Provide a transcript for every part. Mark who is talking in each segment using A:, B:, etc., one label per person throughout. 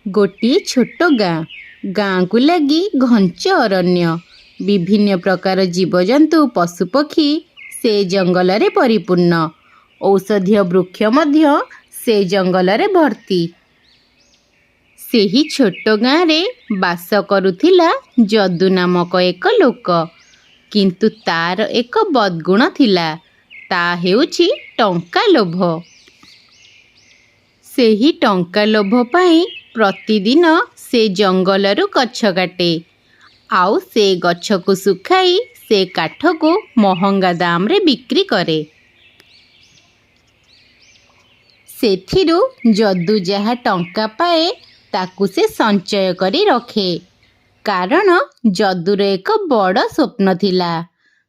A: ଗୋଟିଏ ଛୋଟ ଗାଁ। ଗାଁକୁ ଲାଗି ଘଞ୍ଚ ଅରଣ୍ୟ। ବିଭିନ୍ନ ପ୍ରକାର ଜୀବଜନ୍ତୁ ପଶୁପକ୍ଷୀ ସେ ଜଙ୍ଗଲରେ ପରିପୂର୍ଣ୍ଣ। ଔଷଧୀୟ ବୃକ୍ଷ ମଧ୍ୟ ସେ ଜଙ୍ଗଲରେ ଭର୍ତ୍ତି। ସେହି ଛୋଟ ଗାଁରେ ବାସ କରୁଥିଲା ଯଦୁ ନାମକ ଏକ ଲୋକ। କିନ୍ତୁ ତାର ଏକ ବଦଗୁଣ ଥିଲା। ତା ହେଉଛି ଟଙ୍କା ଲୋଭ। ସେହି ଟଙ୍କା ଲୋଭ ପାଇଁ ପ୍ରତିଦିନ ସେ ଜଙ୍ଗଲରୁ ଗଛ କାଟେ। ଆଉ ସେ ଗଛକୁ ଶୁଖାଇ ସେ କାଠକୁ ମହଙ୍ଗା ଦାମରେ ବିକ୍ରି କରେ। ସେଥିରୁ ଯଦୁ ଯାହା ଟଙ୍କା ପାଏ ତାକୁ ସେ ସଞ୍ଚୟ କରି ରଖେ। କାରଣ ଯଦୁର ଏକ ବଡ଼ ସ୍ୱପ୍ନ ଥିଲା।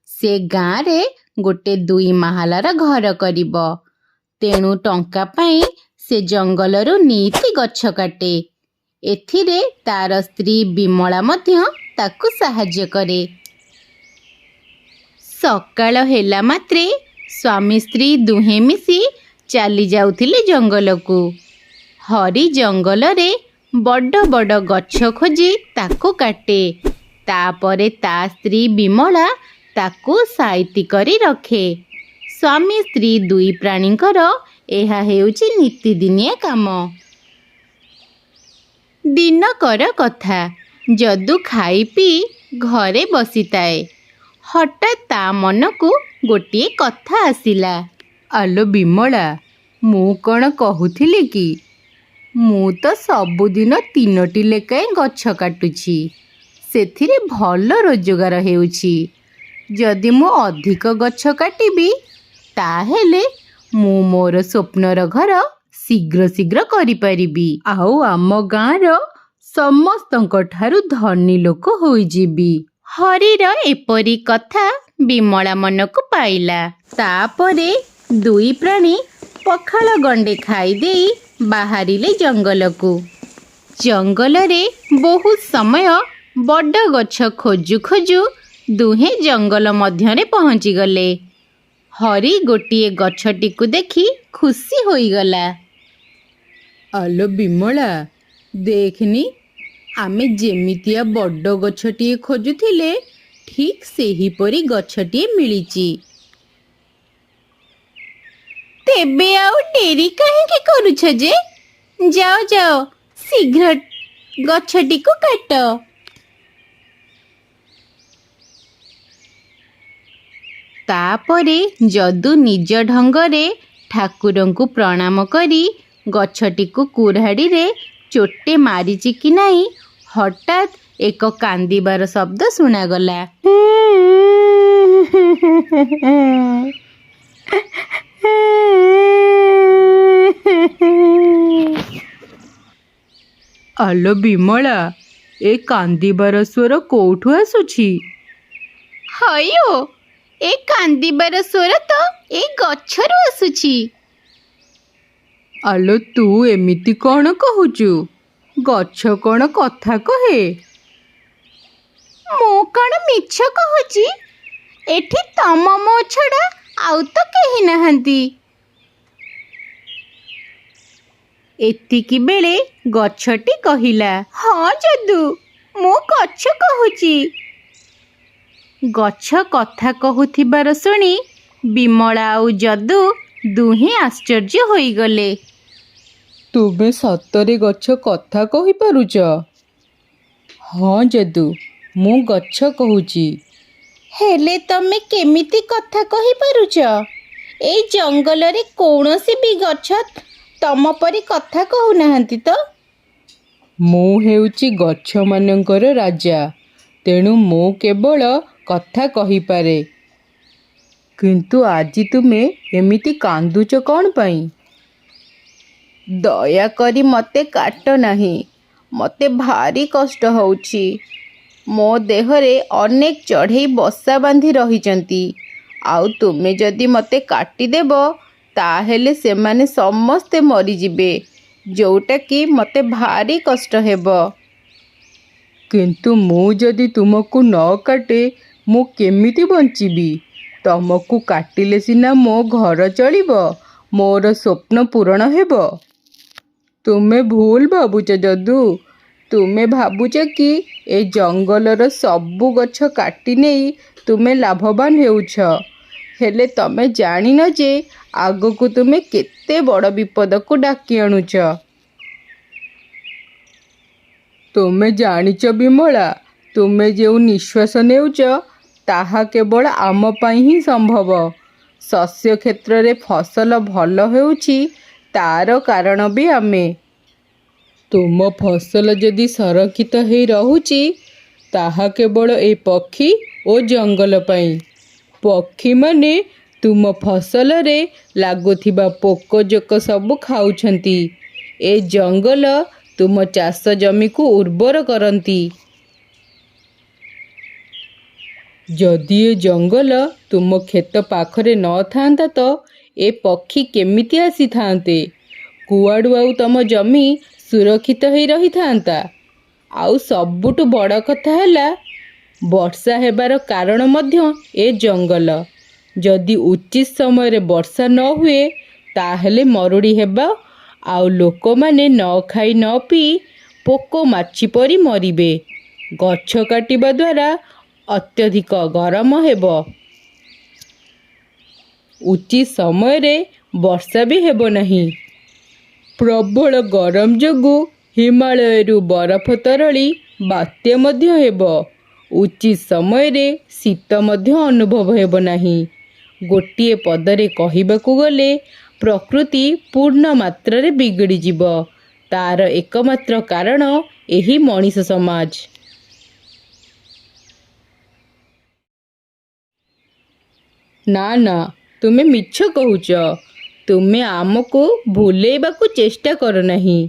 A: ସେ ଗାଁରେ ଗୋଟେ 2 ମାହାଲାର ଘର କରିବ। ତେଣୁ ଟଙ୍କା ପାଇଁ ସେ ଜଙ୍ଗଲରୁ ନିତି ଗଛ କାଟେ। ଏଥିରେ ତାର ସ୍ତ୍ରୀ ବିମଳା ମଧ୍ୟ ତାକୁ ସାହାଯ୍ୟ କରେ। ସକାଳ ହେଲା ମାତ୍ରେ ସ୍ୱାମୀ ସ୍ତ୍ରୀ ଦୁହେଁ ମିଶି ଚାଲି ଯାଉଥିଲେ ଜଙ୍ଗଲକୁ। ହରି ଜଙ୍ଗଲରେ ବଡ଼ ବଡ଼ ଗଛ ଖୋଜି ତାକୁ କାଟେ। ତାପରେ ତା ସ୍ତ୍ରୀ ବିମଳା ତାକୁ ସାଇତି କରି ରଖେ। ସ୍ୱାମୀ ସ୍ତ୍ରୀ 2 ପ୍ରାଣୀଙ୍କର ଏହା ହେଉଛି ନିତିଦିନିଆ କାମ। ଦିନକର କଥା। ଯଦୁ ଖାଇ ପିଇ ଘରେ ବସିଥାଏ। ହଠାତ୍ ତା ମନକୁ ଗୋଟିଏ କଥା ଆସିଲା। ଆଲୋ ବିମଳା, ମୁଁ କ'ଣ କହୁଥିଲି କି? ମୁଁ ତ ସବୁଦିନ 3ଟି ଲେଖାଏଁ ଗଛ କାଟୁଛି। ସେଥିରେ ଭଲ ରୋଜଗାର ହେଉଛି। ଯଦି ମୁଁ ଅଧିକ ଗଛ କାଟିବି ତାହେଲେ ମୁଁ ମୋର ସ୍ୱପ୍ନର ଘର ଶୀଘ୍ର ଶୀଘ୍ର କରିପାରିବି। ଆଉ ଆମ ଗାଁର ସମସ୍ତଙ୍କ ଠାରୁ ଧନୀ ଲୋକ ହୋଇଯିବି। ହରିର ଏପରି କଥା ବିମଳା ମନକୁ ପାଇଲା। ତାପରେ 2 ପ୍ରାଣୀ ପଖାଳ ଗଣ୍ଡେ ଖାଇଦେଇ ବାହାରିଲେ ଜଙ୍ଗଲକୁ। ଜଙ୍ଗଲରେ ବହୁତ ସମୟ ବଡ଼ ଗଛ ଖୋଜୁ ଖୋଜୁ ଦୁହେଁ ଜଙ୍ଗଲ ମଧ୍ୟରେ ପହଞ୍ଚିଗଲେ। ହରି ଗୋଟିଏ ଗଛଟିକୁ ଦେଖି ଖୁସି ହୋଇଗଲା। ଆଲୋ ବିମଳା, ଦେଖନି, ଆମେ ଯେମିତିଆ ବଡ଼ ଗଛଟିଏ ଖୋଜୁଥିଲେ ଠିକ୍ ସେହିପରି ଗଛଟିଏ ମିଳିଛି। ତେବେ ଆଉ ଡେରି କାହିଁକି କରୁଛ ଯେ? ଯାଅ ଯାଅ, ଶୀଘ୍ର ଗଛଟିକୁ କାଟ। ତାପରେ ଯଦୁ ନିଜ ଢଙ୍ଗରେ ଠାକୁରଙ୍କୁ ପ୍ରଣାମ କରି ଗଛଟିକୁ କୁରାଢ଼ିରେ ଚୋଟେ ମାରିଛି କି ନାହିଁ, ହଠାତ୍ ଏକ କାନ୍ଦିବାର ଶବ୍ଦ ଶୁଣାଗଲା। ଆଲୋ ବିମଳା, ଏ କାନ୍ଦିବାର ସ୍ୱର କୋଉଠୁ ଆସୁଛି? ହଇଓ, ଏ କାନ୍ଦିବାର ସ୍ୱର ତ ଏଇ ଗଛରୁ ଆସୁଛି। ଆଲୋ ତୁ ଏମିତି କ'ଣ କହୁଛୁ? ଗଛ କ'ଣ କଥା କହେ? ମୁଁ କ'ଣ ମିଛ କହୁଛି? ଏଠି ତମ ମୋ ଛଡ଼ା ଆଉ ତ କେହି ନାହାନ୍ତି। ଏତିକି ବେଳେ ଗଛଟି କହିଲା, ହଁ ଯଦୁ, ମୁଁ ଗଛ କହୁଛି। ଗଛ କଥା କହୁଥିବାର ଶୁଣି ବିମଳା ଆଉ ଯଦୁ ଦୁହେଁ ଆଶ୍ଚର୍ଯ୍ୟ ହୋଇଗଲେ। ତୁମେ ସତରେ ଗଛ କଥା କହିପାରୁଛ? ହଁ ଯଦୁ, ମୁଁ ଗଛ କହୁଛି। ହେଲେ ତମେ କେମିତି କଥା କହିପାରୁଛ? ଏଇ ଜଙ୍ଗଲରେ କୌଣସି ବି ଗଛ ତମ ପରି କଥା କହୁନାହାନ୍ତି ତ? ମୁଁ ହେଉଛି ଗଛମାନଙ୍କର ରାଜା, ତେଣୁ ମୁଁ କେବଳ କଥା କହିପାରେ। କିନ୍ତୁ ଆଜି ତୁମେ ଏମିତି କାନ୍ଦୁଛ କ'ଣ ପାଇଁ? ଦୟାକରି ମୋତେ କାଟ ନାହିଁ। ମୋତେ ଭାରି କଷ୍ଟ ହେଉଛି। ମୋ ଦେହରେ ଅନେକ ଚଢ଼େଇ ବସା ବାନ୍ଧି ରହିଛନ୍ତି। ଆଉ ତୁମେ ଯଦି ମୋତେ କାଟିଦେବ ତାହେଲେ ସେମାନେ ସମସ୍ତେ ମରିଯିବେ, ଯେଉଁଟାକି ମୋତେ ଭାରି କଷ୍ଟ ହେବ। କିନ୍ତୁ ମୁଁ ଯଦି ତୁମକୁ ନ କାଟେ ମୁଁ କେମିତି ବଞ୍ଚିବି? ତମକୁ କାଟିଲେ ସିନା ମୋ ଘର ଚଳିବ, ମୋର ସ୍ୱପ୍ନ ପୂରଣ ହେବ। ତୁମେ ଭୁଲ ଭାବୁଛ ଯଦୁ। ତୁମେ ଭାବୁଛ କି ଏ ଜଙ୍ଗଲର ସବୁ ଗଛ କାଟି ନେଇ ତୁମେ ଲାଭବାନ ହେଉଛ। ହେଲେ ତମେ ଜାଣିନ ଯେ ଆଗକୁ ତୁମେ କେତେ ବଡ଼ ବିପଦକୁ ଡାକି ଆଣୁଛ। ତୁମେ ଜାଣିଛ ବିମଳା, ତୁମେ ଯେଉଁ ନିଶ୍ୱାସ ନେଉଛ ତାହା କେବଳ ଆମ ପାଇଁ ହିଁ ସମ୍ଭବ। ଶସ୍ୟ କ୍ଷେତ୍ରରେ ଫସଲ ଭଲ ହେଉଛି ତାର କାରଣ ବି ଆମେ। ତୁମ ଫସଲ ଯଦି ସଂରକ୍ଷିତ ହେଇ ରହୁଛି ତାହା କେବଳ ଏ ପକ୍ଷୀ ଓ ଜଙ୍ଗଲ ପାଇଁ। ପକ୍ଷୀମାନେ ତୁମ ଫସଲରେ ଲାଗୁଥିବା ପୋକଜୋକ ସବୁ ଖାଉଛନ୍ତି। ଏ ଜଙ୍ଗଲ ତୁମ ଚାଷ ଜମିକୁ ଉର୍ବର କରନ୍ତି। ଯଦି ଏ ଜଙ୍ଗଲ ତୁମ କ୍ଷେତ ପାଖରେ ନଥାନ୍ତା ତ ଏ ପକ୍ଷୀ କେମିତି ଆସିଥାନ୍ତେ? କୁଆଡ଼ୁ ଆଉ ତମ ଜମି ସୁରକ୍ଷିତ ହେଇ ରହିଥାନ୍ତା? ଆଉ ସବୁଠୁ ବଡ଼ କଥା ହେଲା, ବର୍ଷା ହେବାର କାରଣ ମଧ୍ୟ ଏ ଜଙ୍ଗଲ। ଯଦି ଉଚିତ ସମୟରେ ବର୍ଷା ନ ହୁଏ ତାହେଲେ ମରୁଡ଼ି ହେବ, ଆଉ ଲୋକମାନେ ନ ଖାଇ ନ ପିଇ ପୋକ ମାଛି ପରି ମରିବେ। ଗଛ କାଟିବା ଦ୍ୱାରା ଅତ୍ୟଧିକ ଗରମ ହେବ। ଉଚିତ ସମୟରେ ବର୍ଷା ବି ହେବ ନାହିଁ। ପ୍ରବଳ ଗରମ ଯୋଗୁଁ ହିମାଳୟରୁ ବରଫ ତରଳି ବାତ୍ୟା ମଧ୍ୟ ହେବ। ଉଚିତ ସମୟରେ ଶୀତ ମଧ୍ୟ ଅନୁଭବ ହେବ ନାହିଁ। ଗୋଟିଏ ପଦରେ କହିବାକୁ ଗଲେ ପ୍ରକୃତି ପୂର୍ଣ୍ଣ ମାତ୍ରାରେ ବିଗିଡ଼ିଯିବ। ତାର ଏକମାତ୍ର କାରଣ ଏହି ମଣିଷ ସମାଜ। ନା ନା, ତୁମେ ମିଛ କହୁଛ। ତୁମେ ଆମକୁ ଭୁଲେଇବାକୁ ଚେଷ୍ଟା କର ନାହିଁ।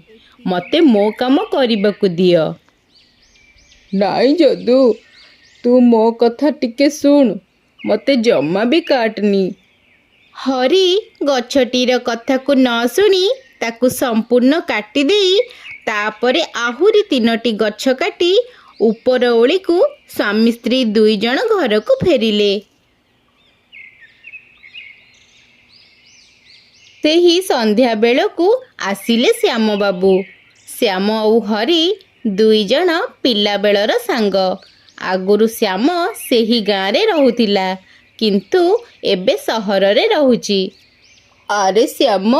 A: ମୋତେ ମୋ କାମ କରିବାକୁ ଦିଅ। ନାଇଁ ଯଦୁ, ତୁ ମୋ କଥା ଟିକେ ଶୁଣ। ମୋତେ ଜମା ବି କାଟନି। ହରି ଗଛଟିର କଥାକୁ ନ ଶୁଣି ତାକୁ ସମ୍ପୂର୍ଣ୍ଣ କାଟିଦେଇ ତାପରେ ଆହୁରି 3ଟି ଗଛ କାଟି ଉପର ଓଳିକୁ ସ୍ୱାମୀ ସ୍ତ୍ରୀ 2 ଜଣ ଘରକୁ ଫେରିଲେ। ସେହି ସନ୍ଧ୍ୟା ବେଳକୁ ଆସିଲେ ଶ୍ୟାମବାବୁ। ଶ୍ୟାମ ଆଉ ହରି 2 ଜଣ ପିଲାବେଳର ସାଙ୍ଗ। ଆଗରୁ ଶ୍ୟାମ ସେହି ଗାଁରେ ରହୁଥିଲା, କିନ୍ତୁ ଏବେ ସହରରେ ରହୁଛି। ଆରେ ଶ୍ୟାମ,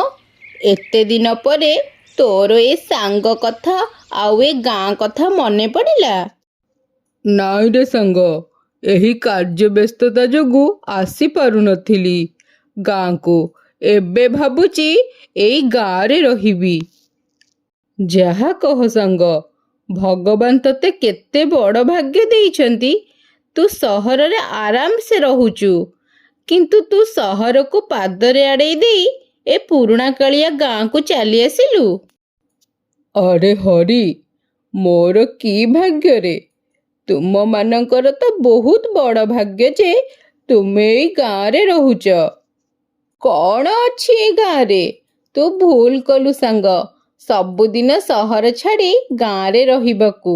A: ଏତେ ଦିନ ପରେ ତୋର ଏ ସାଙ୍ଗ କଥା ଆଉ ଏ ଗାଁ କଥା ମନେ ପଡ଼ିଲା? ନାଇଁ ରେ ସାଙ୍ଗ, ଏହି କାର୍ଯ୍ୟ ବ୍ୟସ୍ତତା ଯୋଗୁଁ ଆସିପାରୁନଥିଲି ଗାଁକୁ। ଏବେ ଭାବୁଛି ଏଇ ଗାଁରେ ରହିବି। ଯାହା କହ ସାଙ୍ଗ, ଭଗବାନ ତତେ କେତେ ବଡ଼ ଭାଗ୍ୟ ଦେଇଛନ୍ତି। ତୁ ସହରରେ ଆରାମସେ ରହୁଛୁ, କିନ୍ତୁ ତୁ ସହରକୁ ପାଦରେ ଆଡ଼େଇ ଦେଇ ଏ ପୁରୁଣା କାଳିଆ ଗାଁକୁ ଚାଲି ଆସିଲୁ। ଆରେ ହରି, ମୋର କି ଭାଗ୍ୟରେ! ତୁମମାନଙ୍କର ତ ବହୁତ ବଡ଼ ଭାଗ୍ୟ ଯେ ତୁମେ ଏଇ ଗାଁରେ ରହୁଛ। କ'ଣ ଅଛି ଏ ଗାଁରେ? ତୁ ଭୁଲ କଲୁ ସାଙ୍ଗ, ସବୁଦିନ ସହର ଛାଡ଼ି ଗାଁରେ ରହିବାକୁ।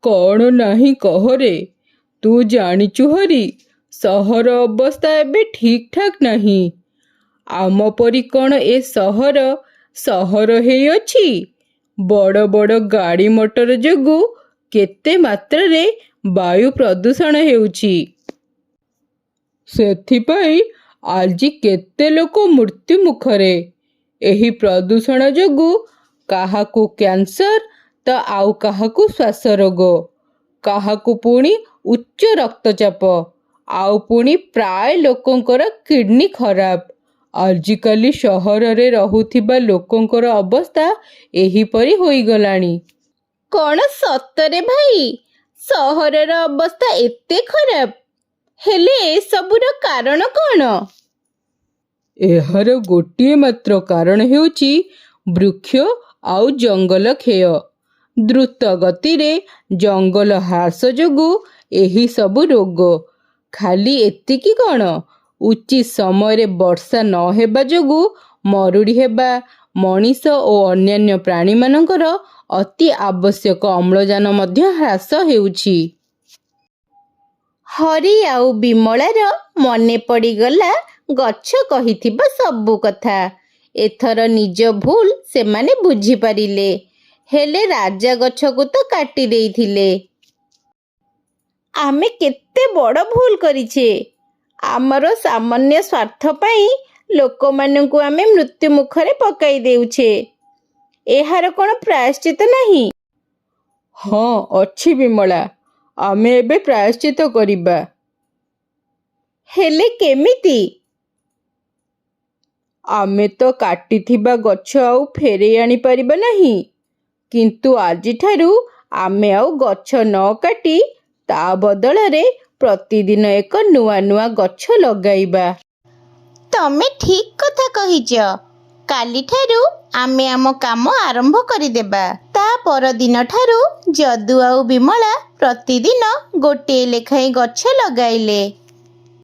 A: କ'ଣ ନାହିଁ କହରେ। ତୁ ଜାଣିଛୁ ହରି, ସହର ଅବସ୍ଥା ଏବେ ଠିକ୍ ଠାକ୍ ନାହିଁ। ଆମ ପରି କ'ଣ ଏ ସହର ହେଇଅଛି? ବଡ଼ ବଡ଼ ଗାଡ଼ି ମଟର ଯୋଗୁଁ କେତେ ମାତ୍ରାରେ ବାୟୁ ପ୍ରଦୂଷଣ ହେଉଛି। ସେଥିପାଇଁ ଆଜି କେତେ ଲୋକ ମୃତ୍ୟୁ ମୁଖରେ। ଏହି ପ୍ରଦୂଷଣ ଯୋଗୁଁ କାହାକୁ କ୍ୟାନ୍ସର ତ ଆଉ କାହାକୁ ଶ୍ୱାସ ରୋଗ, କାହାକୁ ପୁଣି ଉଚ୍ଚ ରକ୍ତଚାପ, ଆଉ ପୁଣି ପ୍ରାୟ ଲୋକଙ୍କର କିଡନୀ ଖରାପ। ଆଜିକାଲି ସହରରେ ରହୁଥିବା ଲୋକଙ୍କର ଅବସ୍ଥା ଏହିପରି ହୋଇଗଲାଣି। କ'ଣ ସତରେ ଭାଇ? ସହରର ଅବସ୍ଥା ଏତେ ଖରାପ? ହେଲେ ଏସବୁର କାରଣ କ'ଣ? ଏହାର ଗୋଟିଏ ମାତ୍ର କାରଣ ହେଉଛି ବୃକ୍ଷ ଆଉ ଜଙ୍ଗଲ କ୍ଷୟ। ଦ୍ରୁତ ଗତିରେ ଜଙ୍ଗଲ ହ୍ରାସ ଯୋଗୁଁ ଏହି ସବୁ ରୋଗ। ଖାଲି ଏତିକି କ'ଣ, ଉଚିତ ସମୟରେ ବର୍ଷା ନ ହେବା ଯୋଗୁଁ ମରୁଡ଼ି ହେବା, ମଣିଷ ଓ ଅନ୍ୟାନ୍ୟ ପ୍ରାଣୀମାନଙ୍କର ଅତି ଆବଶ୍ୟକ ଅମ୍ଳଜାନ ମଧ୍ୟ ହ୍ରାସ ହେଉଛି। ହରି ଆଉ ବିମଳାର ମନେ ପଡ଼ିଗଲା ଗଛ କହିଥିବା ସବୁ କଥା। ଏଥର ନିଜ ଭୁଲ ସେମାନେ ବୁଝିପାରିଲେ। ହେଲେ ରାଜା ଗଛକୁ ତ କାଟି ଦେଇଥିଲେ। ଆମେ କେତେ ବଡ଼ ଭୁଲ କରିଛେ। ଆମର ସାମାନ୍ୟ ସ୍ୱାର୍ଥ ପାଇଁ ଲୋକମାନଙ୍କୁ ଆମେ ମୃତ୍ୟୁ ମୁଖରେ ପକାଇ ଦେଉଛେ। ଏହାର କ'ଣ ପ୍ରାୟଶ୍ଚିତ ନାହିଁ? ହଁ ଅଛି ବିମଳା, ଆମେ ଏବେ ପ୍ରାୟଶ୍ଚିତ କରିବା। ହେଲେ କେମିତି? ଆମେ ତ କାଟିଥିବା ଗଛ ଆଉ ଫେରେଇ ଆଣିପାରିବା ନାହିଁ, କିନ୍ତୁ ଆଜିଠାରୁ ଆମେ ଆଉ ଗଛ ନ କାଟି ତା ବଦଳରେ ପ୍ରତିଦିନ ଏକ ନୂଆ ନୂଆ ଗଛ ଲଗାଇବା। ତମେ ଠିକ୍ କଥା କହିଛ। କାଲିଠାରୁ ଆମେ ଆମ କାମ ଆରମ୍ଭ କରିଦେବା। ତା ପରଦିନଠାରୁ ଯଦୁ ଆଉ ବିମଳା ପ୍ରତିଦିନ ଗୋଟିଏ ଲେଖାଏଁ ଗଛ ଲଗାଇଲେ।